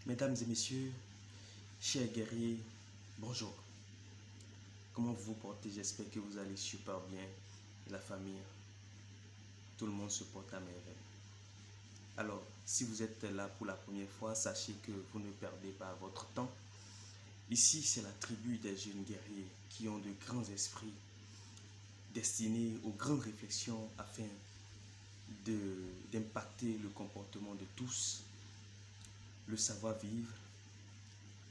Mesdames et messieurs, chers guerriers, bonjour. Comment vous vous portez? J'espère que vous allez super bien. La famille, tout le monde se porte à merveille. Alors, si vous êtes là pour la première fois, sachez que vous ne perdez pas votre temps. Ici, c'est la tribu des jeunes guerriers qui ont de grands esprits destinés aux grandes réflexions afin d'impacter le comportement de tous, le savoir-vivre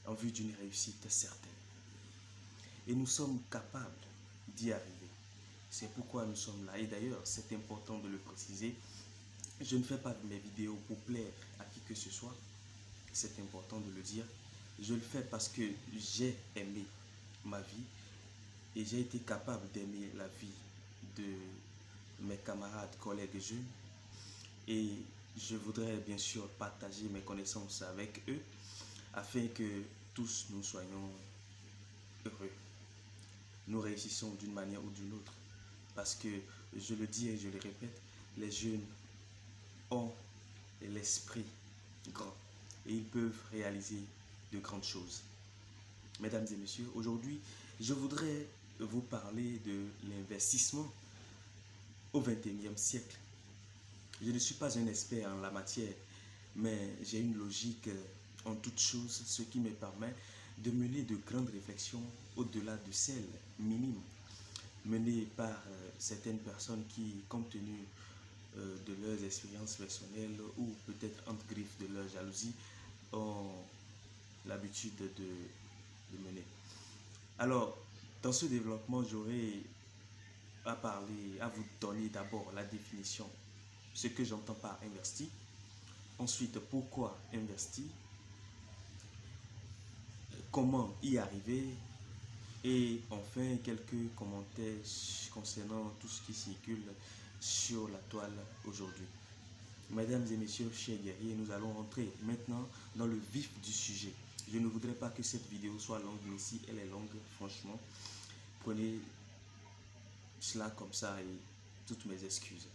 en vue d'une réussite certaine. Et nous sommes capables d'y arriver. C'est pourquoi nous sommes là. Et d'ailleurs, c'est important de le préciser. Je ne fais pas mes vidéos pour plaire à qui que ce soit. C'est important de le dire. Je le fais parce que j'ai aimé ma vie et j'ai été capable d'aimer la vie de mes camarades, collègues jeunes. Et je voudrais bien sûr partager mes connaissances avec eux afin que tous nous soyons heureux. Nous réussissons d'une manière ou d'une autre. Parce que, je le dis et je le répète, les jeunes ont l'esprit grand et ils peuvent réaliser de grandes choses. Mesdames et messieurs, aujourd'hui, je voudrais vous parler de l'investissement au XXIe siècle. Je ne suis pas un expert en la matière, mais j'ai une logique en toutes choses, ce qui me permet de mener de grandes réflexions au-delà de celles minimes menées par certaines personnes qui, compte tenu de leurs expériences personnelles ou peut-être entre griffes de leur jalousie, ont l'habitude de mener. Alors, dans ce développement, j'aurai à vous donner d'abord la définition, ce que j'entends par investir, ensuite pourquoi investir, comment y arriver, et enfin quelques commentaires concernant tout ce qui circule sur la toile aujourd'hui. Mesdames et messieurs, chers guerriers, nous allons entrer maintenant dans le vif du sujet. Je ne voudrais pas que cette vidéo soit longue, mais si elle est longue, franchement, prenez cela comme ça et toutes mes excuses.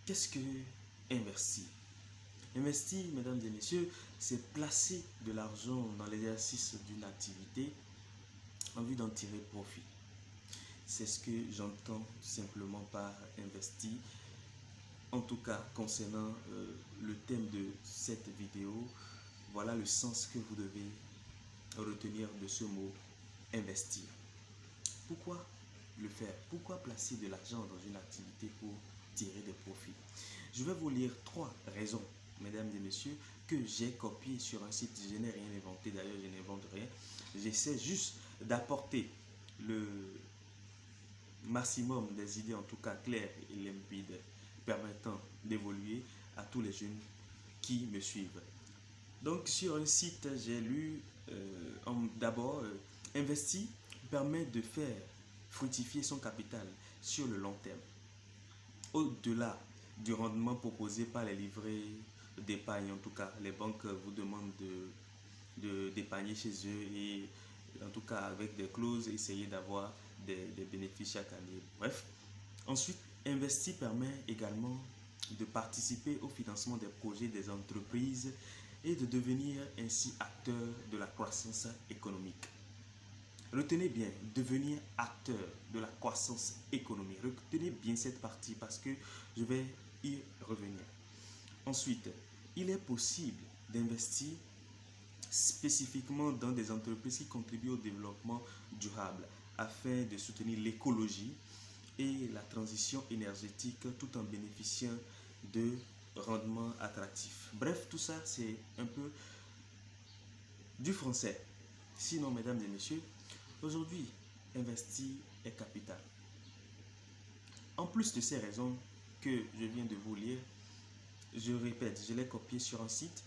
Qu'est-ce que investir? Investir, mesdames et messieurs, c'est placer de l'argent dans l'exercice d'une activité en vue d'en tirer profit. C'est ce que j'entends simplement par investir. En tout cas, concernant le thème de cette vidéo, voilà le sens que vous devez retenir de ce mot investir. Pourquoi le faire? Pourquoi placer de l'argent dans une activité pour tirer des profits? Je vais vous lire 3 raisons, mesdames et messieurs, que j'ai copiées sur un site. Je n'ai rien inventé, d'ailleurs je n'invente rien. J'essaie juste d'apporter le maximum des idées, en tout cas claires et limpides, permettant d'évoluer à tous les jeunes qui me suivent. Donc sur un site, j'ai lu d'abord, investir permet de faire fructifier son capital sur le long terme. Au-delà du rendement proposé par les livrets d'épargne, en tout cas, les banques vous demandent d'épargner chez eux et en tout cas avec des clauses, essayer d'avoir des bénéfices chaque année. Bref, ensuite, investir permet également de participer au financement des projets des entreprises et de devenir ainsi acteur de la croissance économique. Retenez bien, devenir acteur de la croissance économique. Retenez bien cette partie parce que je vais y revenir. Ensuite, il est possible d'investir spécifiquement dans des entreprises qui contribuent au développement durable afin de soutenir l'écologie et la transition énergétique tout en bénéficiant de rendements attractifs. Bref, tout ça, c'est un peu du français. Sinon, mesdames et messieurs, aujourd'hui, investir est capital. En plus de ces raisons que je viens de vous lire, je répète, je l'ai copié sur un site,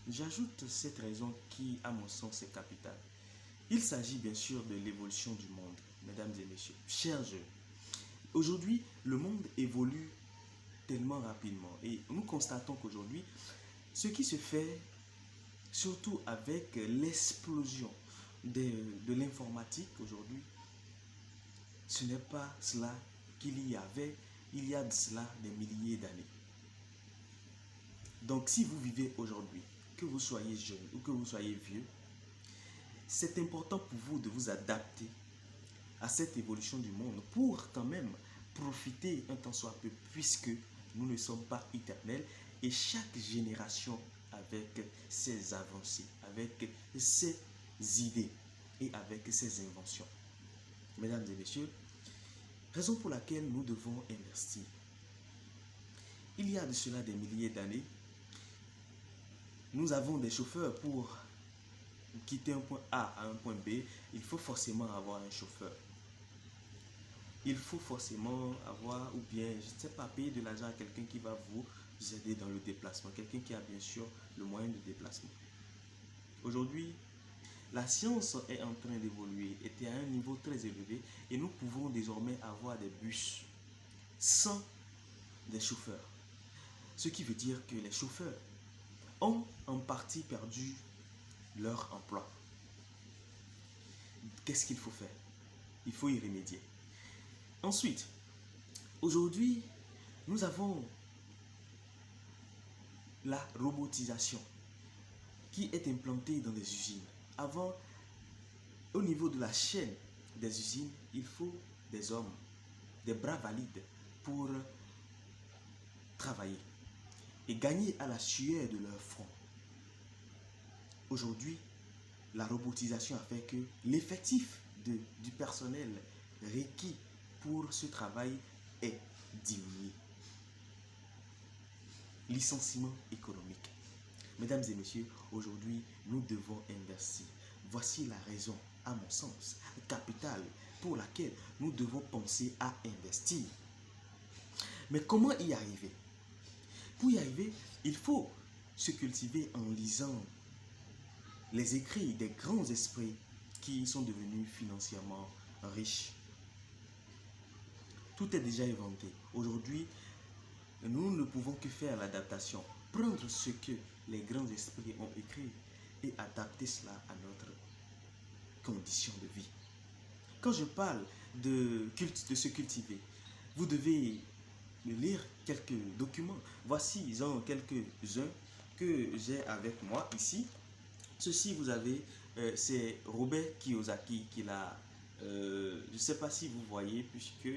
j'ajoute cette raison qui, à mon sens, est capitale. Il s'agit bien sûr de l'évolution du monde, mesdames et messieurs, chers jeunes. Aujourd'hui, le monde évolue tellement rapidement et nous constatons qu'aujourd'hui, ce qui se fait, surtout avec l'explosion de l'informatique aujourd'hui, ce n'est pas cela qu'il y avait il y a de cela des milliers d'années. Donc si vous vivez aujourd'hui que vous soyez jeune ou que vous soyez vieux, c'est important pour vous de vous adapter à cette évolution du monde pour quand même profiter un temps soit peu, puisque nous ne sommes pas éternels et chaque génération avec ses avancées, avec ses idées et avec ses inventions. Mesdames et messieurs, raison pour laquelle nous devons investir. Il y a de cela des milliers d'années, nous avons des chauffeurs pour quitter un point A à un point B, il faut forcément avoir un chauffeur. Il faut forcément avoir, ou bien, je ne sais pas, payer de l'argent à quelqu'un qui va vous aider dans le déplacement, quelqu'un qui a bien sûr le moyen de déplacement. Aujourd'hui, la science est en train d'évoluer, était à un niveau très élevé et nous pouvons désormais avoir des bus sans des chauffeurs. Ce qui veut dire que les chauffeurs ont en partie perdu leur emploi. Qu'est-ce qu'il faut faire? Il faut y remédier. Ensuite, aujourd'hui, nous avons la robotisation qui est implantée dans les usines. Avant, au niveau de la chaîne des usines, il faut des hommes, des bras valides pour travailler et gagner à la sueur de leur front. Aujourd'hui, la robotisation a fait que l'effectif du personnel requis pour ce travail est diminué. Licenciement économique. Mesdames et messieurs, aujourd'hui, nous devons investir. Voici la raison, à mon sens, capitale pour laquelle nous devons penser à investir. Mais comment y arriver? Pour y arriver, il faut se cultiver en lisant les écrits des grands esprits qui sont devenus financièrement riches. Tout est déjà inventé. Aujourd'hui, nous ne pouvons que faire l'adaptation. Prendre ce que les grands esprits ont écrit et adapter cela à notre condition de vie. Quand je parle de se cultiver, vous devez lire quelques documents. Voici quelques-uns que j'ai avec moi ici. Ceci, vous avez, c'est Robert Kiyosaki qui l'a, je ne sais pas si vous voyez, puisque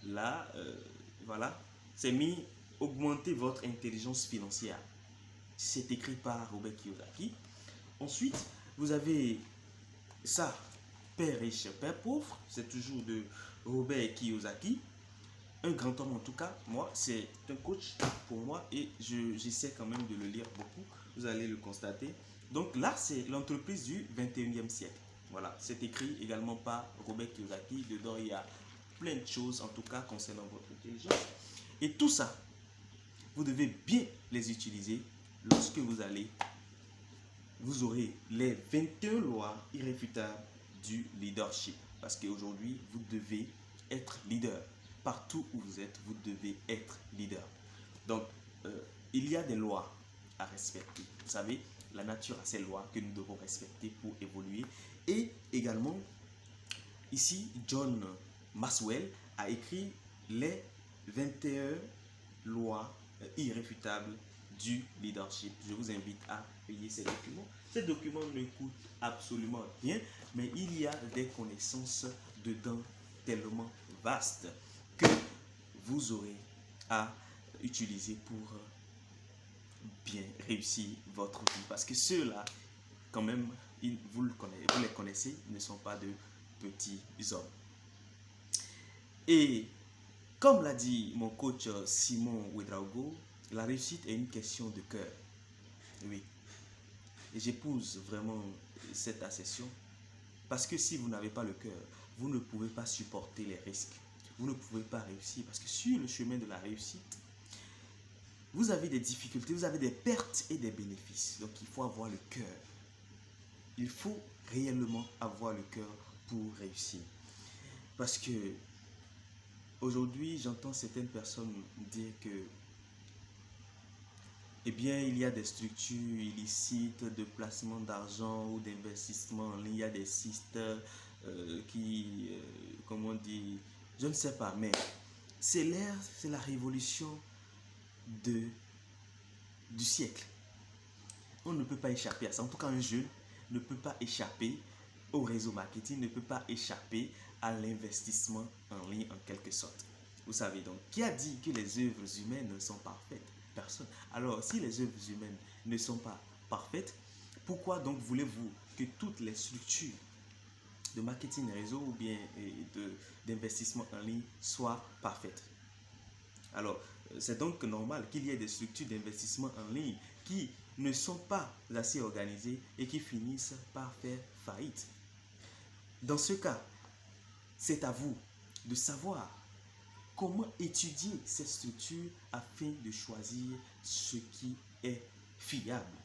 là, voilà, c'est mis augmenter votre intelligence financière. C'est écrit par Robert Kiyosaki. Ensuite, vous avez ça, Père riche, Père pauvre. C'est toujours de Robert Kiyosaki. Un grand homme en tout cas. Moi, c'est un coach pour moi et j'essaie quand même de le lire beaucoup. Vous allez le constater. Donc là, c'est l'entreprise du 21e siècle. Voilà, c'est écrit également par Robert Kiyosaki. Dedans, il y a plein de choses, en tout cas, concernant votre intelligence. Et tout ça, vous devez bien les utiliser lorsque vous aurez les 21 lois irréfutables du leadership. Parce qu'aujourd'hui, vous devez être leader. Partout où vous êtes, vous devez être leader. Donc, il y a des lois à respecter. Vous savez, la nature a ses lois que nous devons respecter pour évoluer. Et également, ici, John Maxwell a écrit les 21 lois irréfutables du leadership. Je vous invite à payer ces documents. Ces documents ne coûtent absolument rien, mais il y a des connaissances dedans tellement vastes que vous aurez à utiliser pour bien réussir votre vie. Parce que ceux-là, quand même, vous les connaissez, ne sont pas de petits hommes. Et comme l'a dit mon coach Simon Ouedraogo, la réussite est une question de cœur. Oui. Et j'épouse vraiment cette assertion. Parce que si vous n'avez pas le cœur, vous ne pouvez pas supporter les risques. Vous ne pouvez pas réussir. Parce que sur le chemin de la réussite, vous avez des difficultés, vous avez des pertes et des bénéfices. Donc il faut avoir le cœur. Il faut réellement avoir le cœur pour réussir. Parce que aujourd'hui, j'entends certaines personnes dire que eh bien, il y a des structures illicites de placement d'argent ou d'investissement en ligne. Il y a des sites qui, comment on dit, je ne sais pas, mais c'est la révolution du siècle. on ne peut pas échapper à ça. En tout cas, un jeune ne peut pas échapper au réseau marketing, ne peut pas échapper à l'investissement en ligne en quelque sorte. Vous savez donc, qui a dit que les œuvres humaines sont parfaites? Personne. Alors, si les œuvres humaines ne sont pas parfaites, pourquoi donc voulez-vous que toutes les structures de marketing réseau ou bien d'investissement en ligne soient parfaites? Alors, c'est donc normal qu'il y ait des structures d'investissement en ligne qui ne sont pas assez organisées et qui finissent par faire faillite. Dans ce cas, c'est à vous de savoir comment étudier ces structures afin de choisir ce qui est fiable.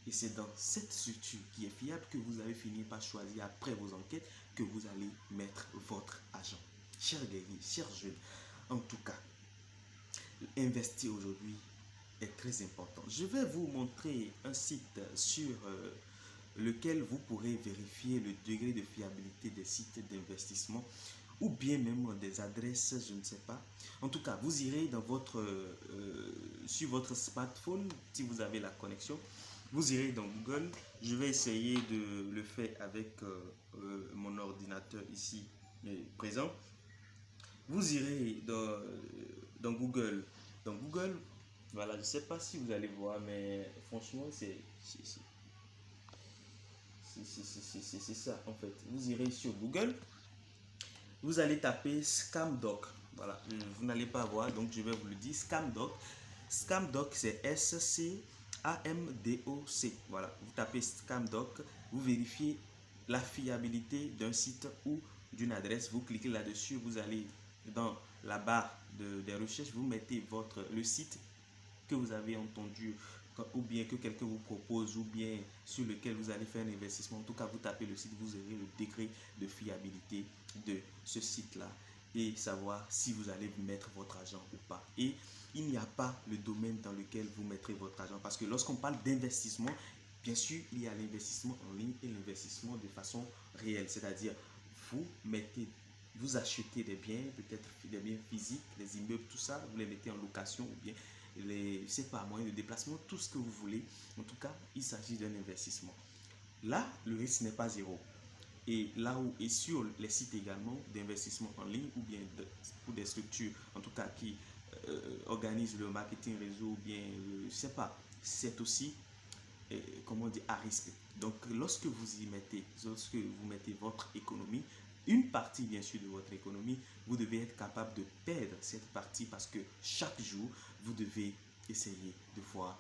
Et c'est dans cette structure qui est fiable que vous allez finir par choisir après vos enquêtes que vous allez mettre votre argent. Chers guerriers, chers jeunes, en tout cas, investir aujourd'hui est très important. Je vais vous montrer un site sur lequel vous pourrez vérifier le degré de fiabilité des sites d'investissement ou bien même des adresses, je ne sais pas. En tout cas, vous irez dans sur votre smartphone, si vous avez la connexion, vous irez dans Google. Je vais essayer de le faire avec mon ordinateur ici présent. Vous irez dans Google. Dans Google, voilà, je ne sais pas si vous allez voir, mais franchement, c'est ça en fait. Vous irez sur Google, vous allez taper Scamdoc. Voilà, vous n'allez pas voir, donc je vais vous le dire. Scamdoc. Scamdoc, c'est S-C-A-M-D-O-C. Voilà, vous tapez Scamdoc, vous vérifiez la fiabilité d'un site ou d'une adresse. Vous cliquez là-dessus, vous allez dans la barre des recherches, vous mettez le site que vous avez entendu ou bien que quelqu'un vous propose ou bien sur lequel vous allez faire un investissement. En tout cas, vous tapez le site, vous aurez le degré de fiabilité de ce site-là et savoir si vous allez mettre votre argent ou pas. Et il n'y a pas le domaine dans lequel vous mettrez votre argent parce que lorsqu'on parle d'investissement, bien sûr, il y a l'investissement en ligne et l'investissement de façon réelle, c'est-à-dire vous achetez des biens, peut-être des biens physiques, des immeubles, tout ça, vous les mettez en location ou bien c'est pas moyen de déplacement, tout ce que vous voulez. En tout cas, il s'agit d'un investissement. Là, le risque n'est pas zéro. Et là où, et sur les sites également d'investissement en ligne ou bien pour des structures, en tout cas qui organisent le marketing réseau ou bien, je sais pas, c'est aussi, comment dire, à risque. Donc, lorsque vous mettez votre économie, une partie bien sûr de votre économie, vous devez être capable de perdre cette partie parce que chaque jour, vous devez essayer de voir,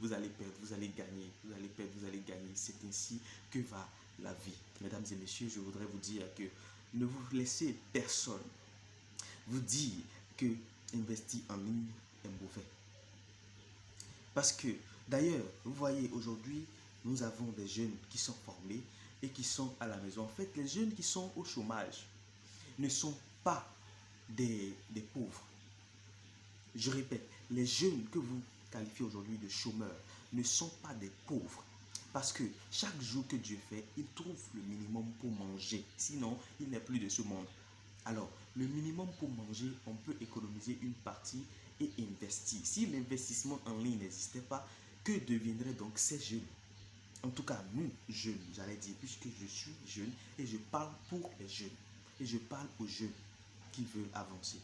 vous allez perdre, vous allez gagner, vous allez perdre, vous allez gagner. C'est ainsi que va la vie. Mesdames et messieurs, je voudrais vous dire que ne vous laissez personne vous dire que investir en ligne est mauvais. Parce que d'ailleurs, vous voyez aujourd'hui, nous avons des jeunes qui sont formés et qui sont à la maison. En fait, les jeunes qui sont au chômage ne sont pas des pauvres. Je répète, les jeunes que vous qualifiez aujourd'hui de chômeurs ne sont pas des pauvres. Parce que chaque jour que Dieu fait, il trouve le minimum pour manger. Sinon, il n'est plus de ce monde. Alors, le minimum pour manger, on peut économiser une partie et investir. Si l'investissement en ligne n'existait pas, que deviendraient donc ces jeunes? En tout cas, nous, jeunes, j'allais dire, puisque je suis jeune et je parle pour les jeunes. Et je parle aux jeunes qui veulent avancer.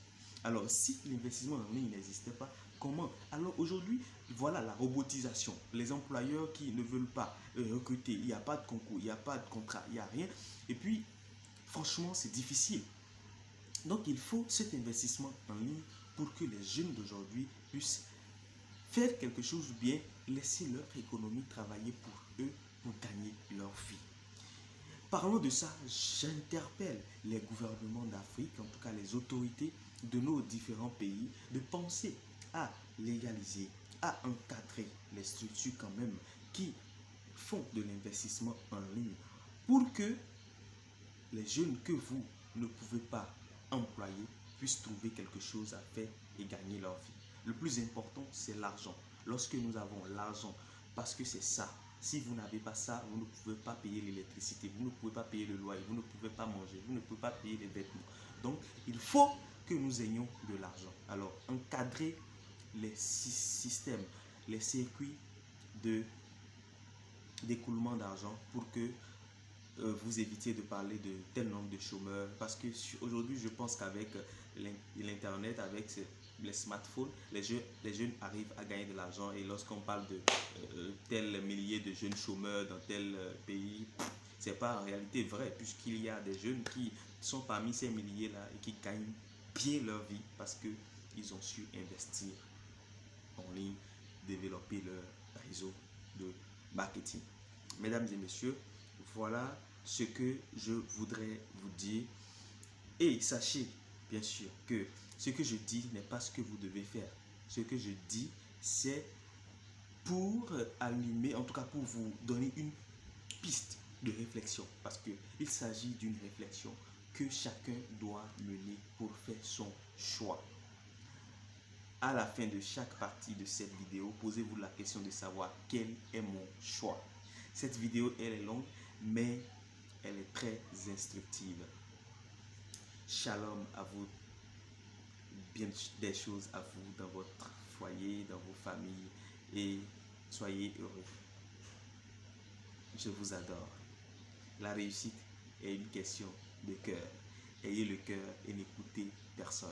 Alors, si l'investissement en ligne n'existait pas, comment? Alors aujourd'hui, voilà la robotisation. Les employeurs qui ne veulent pas recruter, il n'y a pas de concours, il n'y a pas de contrat, il n'y a rien. Et puis, franchement, c'est difficile. Donc, il faut cet investissement en ligne pour que les jeunes d'aujourd'hui puissent faire quelque chose ou bien laisser leur économie travailler pour eux, pour gagner leur vie. Parlons de ça, j'interpelle les gouvernements d'Afrique, en tout cas les autorités de nos différents pays, de penser à légaliser, à encadrer les structures quand même qui font de l'investissement en ligne pour que les jeunes que vous ne pouvez pas employer puissent trouver quelque chose à faire et gagner leur vie. Le plus important, c'est l'argent. Lorsque nous avons l'argent, parce que c'est ça. Si vous n'avez pas ça, vous ne pouvez pas payer l'électricité, vous ne pouvez pas payer le loyer, vous ne pouvez pas manger, vous ne pouvez pas payer les vêtements. Donc, il faut que nous ayons de l'argent. Alors, encadrer les systèmes, les circuits de d'écoulement d'argent pour que vous évitiez de parler de tel nombre de chômeurs. Parce que aujourd'hui, je pense qu'avec l'Internet, avec les smartphones, les jeunes arrivent à gagner de l'argent. Et lorsqu'on parle de tel millier de jeunes chômeurs dans tel pays, c'est pas en réalité vrai, puisqu'il y a des jeunes qui sont parmi ces milliers-là et qui gagnent bien leur vie parce qu'ils ont su investir en ligne, développer leur réseau de marketing. Mesdames et messieurs, voilà ce que je voudrais vous dire. Et sachez, bien sûr, que ce que je dis n'est pas ce que vous devez faire. Ce que je dis, c'est pour allumer, en tout cas pour vous donner une piste de réflexion. Parce qu'il s'agit d'une réflexion que chacun doit mener pour faire son choix. À la fin de chaque partie de cette vidéo, posez-vous la question de savoir quel est mon choix. Cette vidéo, elle est longue, mais elle est très instructive. Shalom à vous, bien des choses à vous dans votre foyer, dans vos familles, et soyez heureux. Je vous adore. La réussite est une question de cœur. Ayez le cœur et n'écoutez personne.